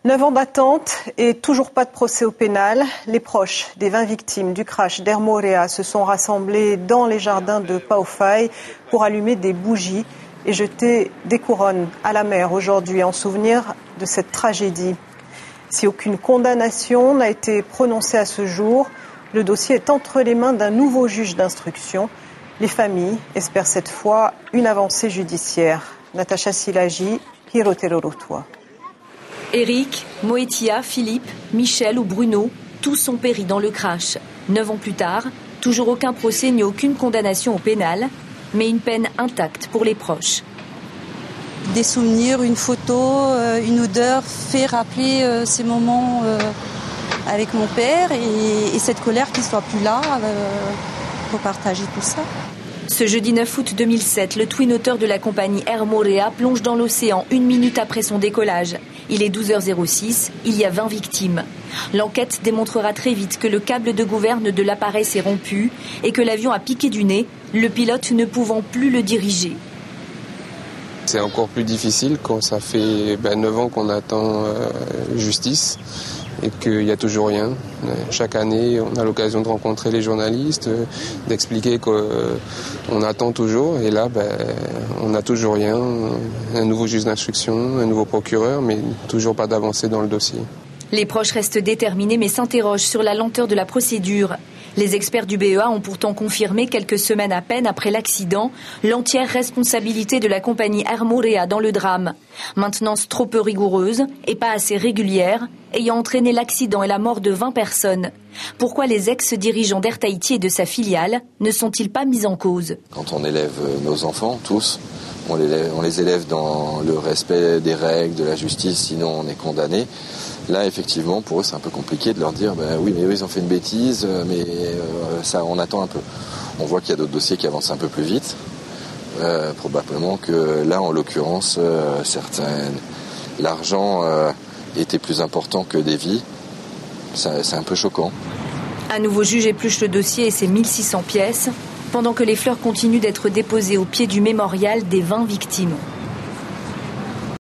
9 ans d'attente et toujours pas de procès au pénal. Les proches des 20 victimes du crash d'Air Morea se sont rassemblés dans les jardins de Paofaï pour allumer des bougies et jeter des couronnes à la mer aujourd'hui en souvenir de cette tragédie. Si aucune condamnation n'a été prononcée à ce jour, le dossier est entre les mains d'un nouveau juge d'instruction. Les familles espèrent cette fois une avancée judiciaire. Natacha Silagi, Hirotero-Rotoa. Eric, Moetia, Philippe, Michel ou Bruno, tous ont péri dans le crash. 9 ans plus tard, toujours aucun procès ni aucune condamnation au pénal, mais une peine intacte pour les proches. Des souvenirs, une photo, une odeur fait rappeler ces moments avec mon père et cette colère qui ne soit plus là pour partager tout ça. Ce jeudi 9 août 2007, le twin otter de la compagnie Air Morea plonge dans l'océan 1 minute après son décollage. Il est 12h06, il y a 20 victimes. L'enquête démontrera très vite que le câble de gouverne de l'appareil s'est rompu et que l'avion a piqué du nez, le pilote ne pouvant plus le diriger. C'est encore plus difficile quand ça fait 9 ans qu'on attend justice et qu'il n'y a toujours rien. Chaque année, on a l'occasion de rencontrer les journalistes, d'expliquer qu'on attend toujours. Et là, on n'a toujours rien. Un nouveau juge d'instruction, un nouveau procureur, mais toujours pas d'avancée dans le dossier. Les proches restent déterminés mais s'interrogent sur la lenteur de la procédure. Les experts du BEA ont pourtant confirmé quelques semaines à peine après l'accident l'entière responsabilité de la compagnie Air Morea dans le drame. Maintenance trop peu rigoureuse et pas assez régulière, ayant entraîné l'accident et la mort de 20 personnes. Pourquoi les ex-dirigeants d'Air Tahiti et de sa filiale ne sont-ils pas mis en cause ? Quand on élève nos enfants, tous, on les élève dans le respect des règles, de la justice, sinon on est condamné. Là, effectivement, pour eux, c'est un peu compliqué de leur dire oui, mais eux, ils ont fait une bêtise, mais ça, on attend un peu. On voit qu'il y a d'autres dossiers qui avancent un peu plus vite. Probablement que là, en l'occurrence, l'argent était plus important que des vies. C'est un peu choquant. Un nouveau juge épluche le dossier et ses 1600 pièces, pendant que les fleurs continuent d'être déposées au pied du mémorial des 20 victimes.